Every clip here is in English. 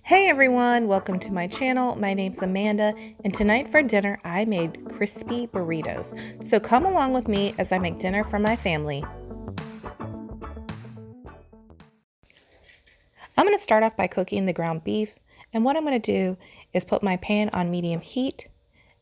Hey everyone, welcome to my channel. My name's Amanda, and tonight for dinner I made crispy burritos. So come along with me as I make dinner for my family. I'm going to start off by cooking the ground beef, and what I'm going to do is put my pan on medium heat,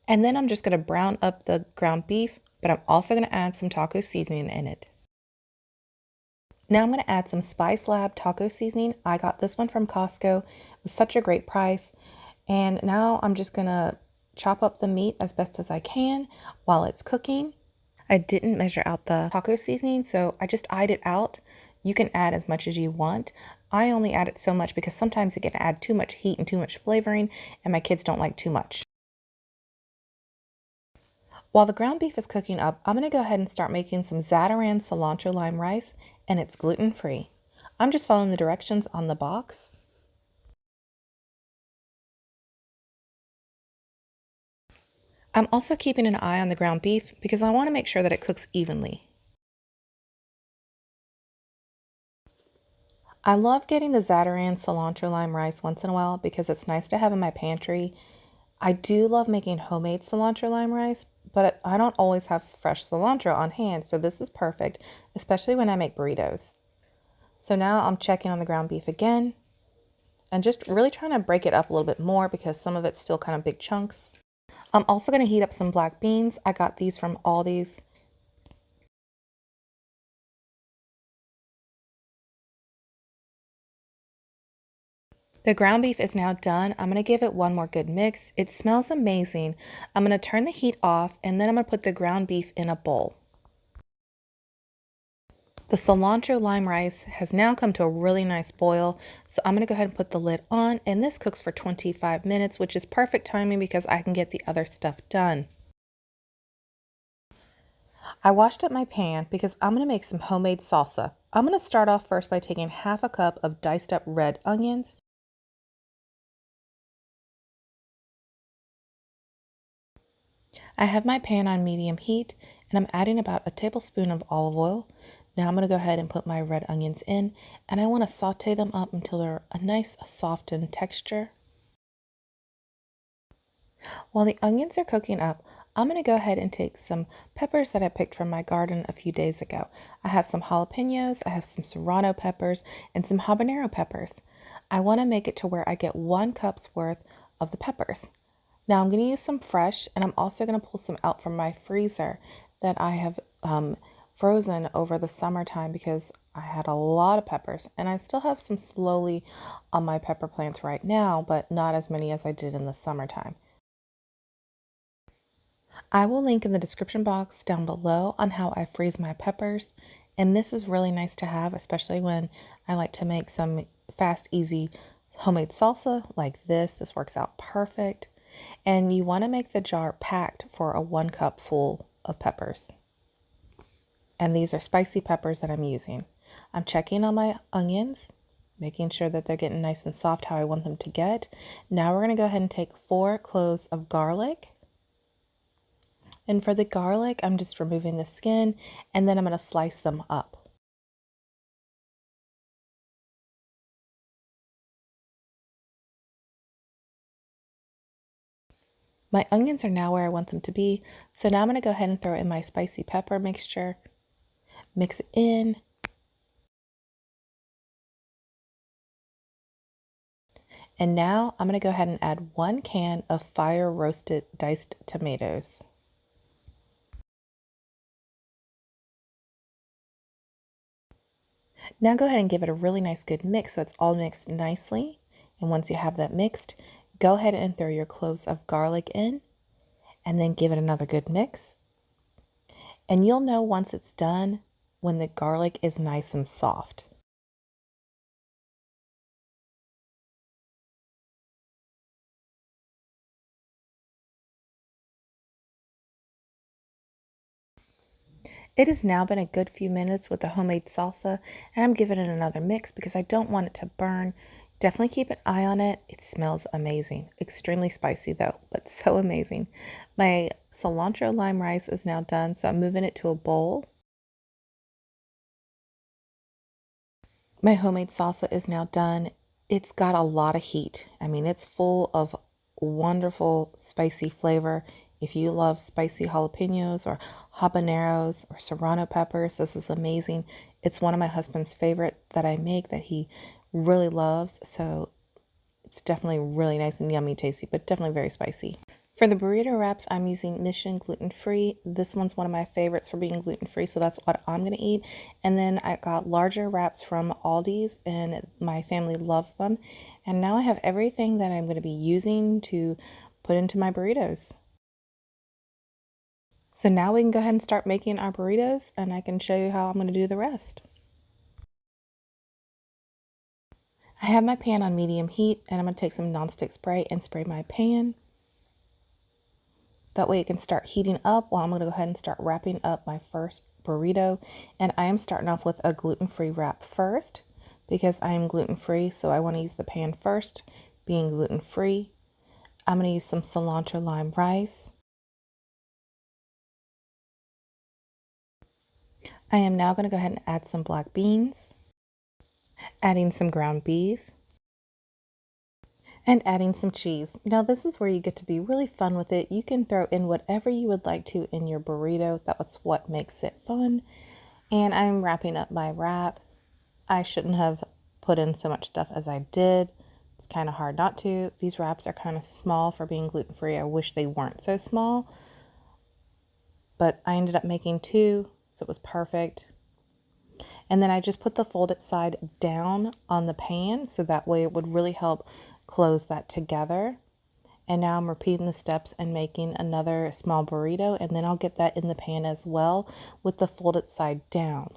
and then I'm just going to brown up the ground beef, but I'm also going to add some taco seasoning in it. Now I'm going to add some Spice Lab taco seasoning. I got this one from Costco. It was such a great price. And now I'm just going to chop up the meat as best as I can while it's cooking. I didn't measure out the taco seasoning, so I just eyed it out. You can add as much as you want. I only add it so much because sometimes it can add too much heat and too much flavoring, and my kids don't like too much. While the ground beef is cooking up, I'm going to go ahead and start making some Zatarain cilantro lime rice, and it's gluten-free. I'm just following the directions on the box. I'm also keeping an eye on the ground beef because I want to make sure that it cooks evenly. I love getting the Zatarain cilantro lime rice once in a while because it's nice to have in my pantry. I do love making homemade cilantro lime rice, but I don't always have fresh cilantro on hand, so this is perfect, especially when I make burritos. So now I'm checking on the ground beef again and just really trying to break it up a little bit more because some of it's still kind of big chunks. I'm also going to heat up some black beans. I got these from Aldi's. The ground beef is now done. I'm going to give it one more good mix. It smells amazing. I'm going to turn the heat off and then I'm going to put the ground beef in a bowl. The cilantro lime rice has now come to a really nice boil, so I'm going to go ahead and put the lid on, and this cooks for 25 minutes, which is perfect timing because I can get the other stuff done. I washed up my pan because I'm going to make some homemade salsa. I'm going to start off first by taking half a cup of diced up red onions. I have my pan on medium heat and I'm adding about a tablespoon of olive oil. Now I'm going to go ahead and put my red onions in, and I want to saute them up until they're a nice softened texture. While the onions are cooking up, I'm going to go ahead and take some peppers that I picked from my garden a few days ago. I have some jalapenos, I have some serrano peppers, and some habanero peppers. I want to make it to where I get 1 cup's worth of the peppers. Now I'm going to use some fresh, and I'm also going to pull some out from my freezer that I have frozen over the summertime because I had a lot of peppers, and I still have some slowly on my pepper plants right now, but not as many as I did in the summertime. I will link in the description box down below on how I freeze my peppers, and this is really nice to have, especially when I like to make some fast, easy homemade salsa like this. This works out perfect. And you want to make the jar packed for a 1 cup full of peppers. And these are spicy peppers that I'm using. I'm checking on my onions, making sure that they're getting nice and soft how I want them to get. Now we're going to go ahead and take 4 cloves of garlic. And for the garlic, I'm just removing the skin, and then I'm going to slice them up. My onions are now where I want them to be, so now I'm going to go ahead and throw in my spicy pepper mixture, mix it in, and now I'm going to go ahead and add 1 can of fire roasted diced tomatoes. Now go ahead and give it a really nice good mix so it's all mixed nicely. And once you have that mixed, go ahead and throw your cloves of garlic in and then give it another good mix. And you'll know once it's done when the garlic is nice and soft. It has now been a good few minutes with the homemade salsa, and I'm giving it another mix because I don't want it to burn. Definitely keep an eye on it. It smells amazing. Extremely spicy though, but so amazing. My cilantro lime rice is now done, so I'm moving it to a bowl. My homemade salsa is now done. It's got a lot of heat. I mean, it's full of wonderful spicy flavor. If you love spicy jalapenos or habaneros or serrano peppers, this is amazing. It's one of my husband's favorite that I make that he really loves. So it's definitely really nice and yummy tasty, but definitely very spicy. For the burrito wraps, I'm using Mission gluten-free. This one's one of my favorites for being gluten-free, so that's what I'm going to eat. And then I got larger wraps from Aldi's, and my family loves them. And now I have everything that I'm going to be using to put into my burritos. So now we can go ahead and start making our burritos, and I can show you how I'm going to do the rest. I have my pan on medium heat, and I'm going to take some nonstick spray and spray my pan. That way it can start heating up while I'm going to go ahead and start wrapping up my first burrito. And I am starting off with a gluten-free wrap first because I am gluten-free, so I want to use the pan first, being gluten-free. I'm going to use some cilantro lime rice. I am now going to go ahead and add some black beans, adding some ground beef, and adding some cheese. Now this is where you get to be really fun with it. You can throw in whatever you would like to in your burrito. That's what makes it fun. And I'm wrapping up my wrap. I shouldn't have put in so much stuff as I did. It's kind of hard not to. These wraps are kind of small for being gluten-free. I wish they weren't so small, but I ended up making two, so it was perfect. And then I just put the folded side down on the pan, so that way it would really help close that together. And now I'm repeating the steps and making another small burrito, and then I'll get that in the pan as well with the folded side down.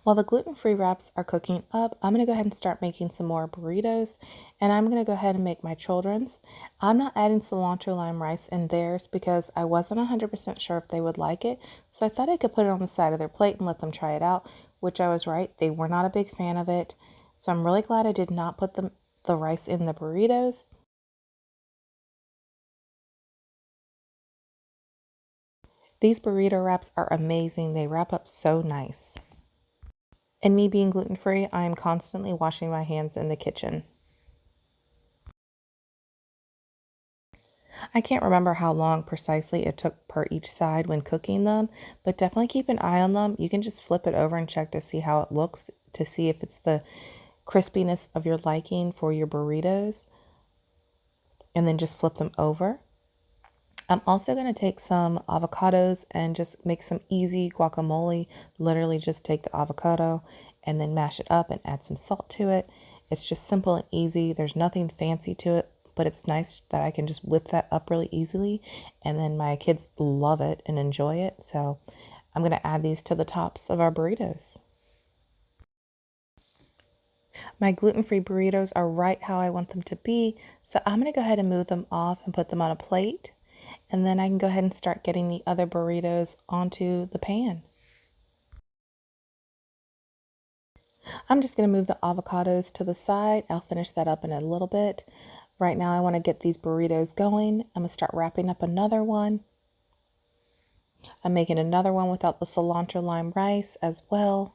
While the gluten-free wraps are cooking up, I'm going to go ahead and start making some more burritos, and I'm going to go ahead and make my children's. I'm not adding cilantro lime rice in theirs because I wasn't 100% sure if they would like it, so I thought I could put it on the side of their plate and let them try it out, which I was right. They were not a big fan of it, so I'm really glad I did not put the rice in the burritos. These burrito wraps are amazing. They wrap up so nice. And me being gluten-free, I am constantly washing my hands in the kitchen. I can't remember how long precisely it took per each side when cooking them, but definitely keep an eye on them. You can just flip it over and check to see how it looks, to see if it's the crispiness of your liking for your burritos, and then just flip them over. I'm also going to take some avocados and just make some easy guacamole. Literally just take the avocado and then mash it up and add some salt to it. It's just simple and easy. There's nothing fancy to it, but it's nice that I can just whip that up really easily. And then my kids love it and enjoy it. So I'm going to add these to the tops of our burritos. My gluten-free burritos are right how I want them to be. So I'm going to go ahead and move them off and put them on a plate. And then I can go ahead and start getting the other burritos onto the pan. I'm just going to move the avocados to the side. I'll finish that up in a little bit. Right now I want to get these burritos going. I'm going to start wrapping up another one. I'm making another one without the cilantro lime rice as well.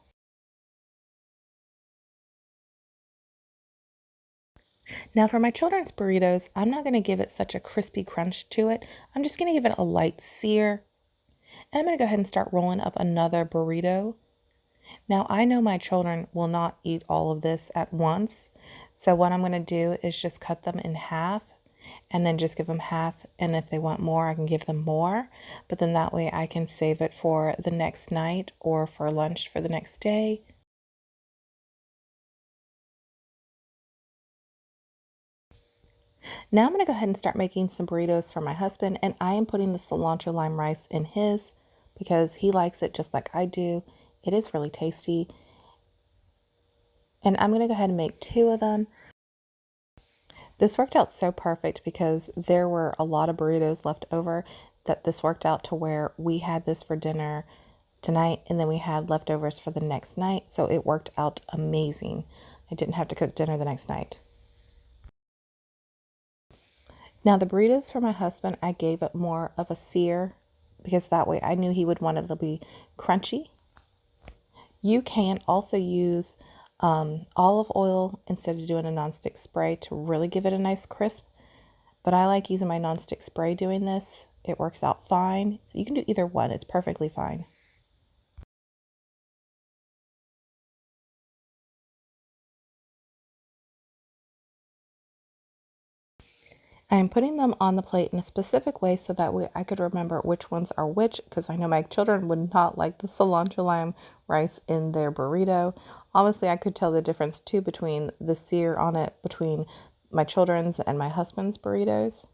Now for my children's burritos, I'm not going to give it such a crispy crunch to it. I'm just going to give it a light sear. And I'm going to go ahead and start rolling up another burrito. Now I know my children will not eat all of this at once. So what I'm going to do is just cut them in half and then just give them half. And if they want more, I can give them more. But then that way I can save it for the next night or for lunch for the next day. Now I'm going to go ahead and start making some burritos for my husband, and I am putting the cilantro lime rice in his because he likes it just like I do. It is really tasty. And I'm going to go ahead and make two of them. This worked out so perfect because there were a lot of burritos left over that this worked out to where we had this for dinner tonight and then we had leftovers for the next night. So it worked out amazing. I didn't have to cook dinner the next night. Now the burritos for my husband, I gave it more of a sear because that way I knew he would want it to be crunchy. You can also use olive oil instead of doing a nonstick spray to really give it a nice crisp. But I like using my nonstick spray doing this. It works out fine. So you can do either one. It's perfectly fine. I'm putting them on the plate in a specific way so that way I could remember which ones are which, because I know my children would not like the cilantro lime rice in their burrito. Obviously, I could tell the difference too between the sear on it between my children's and my husband's burritos.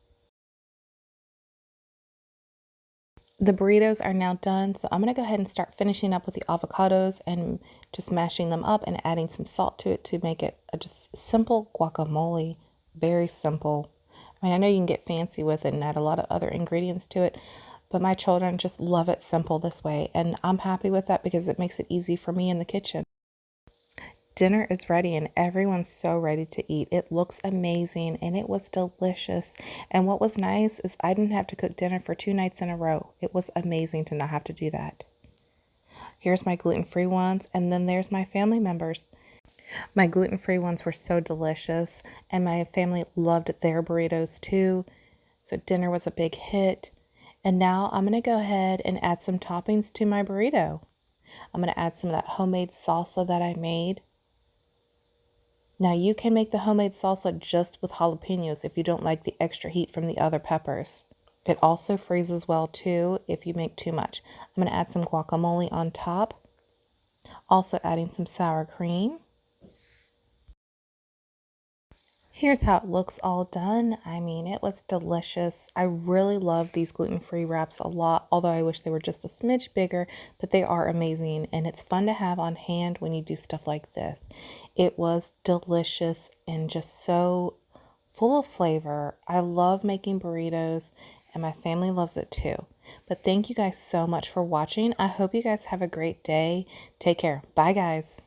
The burritos are now done, so I'm going to go ahead and start finishing up with the avocados and just mashing them up and adding some salt to it to make it a just simple guacamole. Very simple. I mean, I know you can get fancy with it and add a lot of other ingredients to it, but my children just love it simple this way, and I'm happy with that because it makes it easy for me in the kitchen. Dinner is ready and everyone's so ready to eat. It looks amazing and it was delicious. And what was nice is I didn't have to cook dinner for 2 nights in a row. It was amazing to not have to do that. Here's my gluten-free ones, and then there's my family members. My gluten-free ones were so delicious, and my family loved their burritos too. So dinner was a big hit. And now I'm going to go ahead and add some toppings to my burrito. I'm going to add some of that homemade salsa that I made. Now you can make the homemade salsa just with jalapenos if you don't like the extra heat from the other peppers. It also freezes well too if you make too much. I'm going to add some guacamole on top. Also adding some sour cream. Here's how it looks all done. I mean, it was delicious. I really love these gluten-free wraps a lot, although I wish they were just a smidge bigger, but they are amazing and it's fun to have on hand when you do stuff like this. It was delicious and just so full of flavor. I love making burritos and my family loves it too. But thank you guys so much for watching. I hope you guys have a great day. Take care. Bye, guys.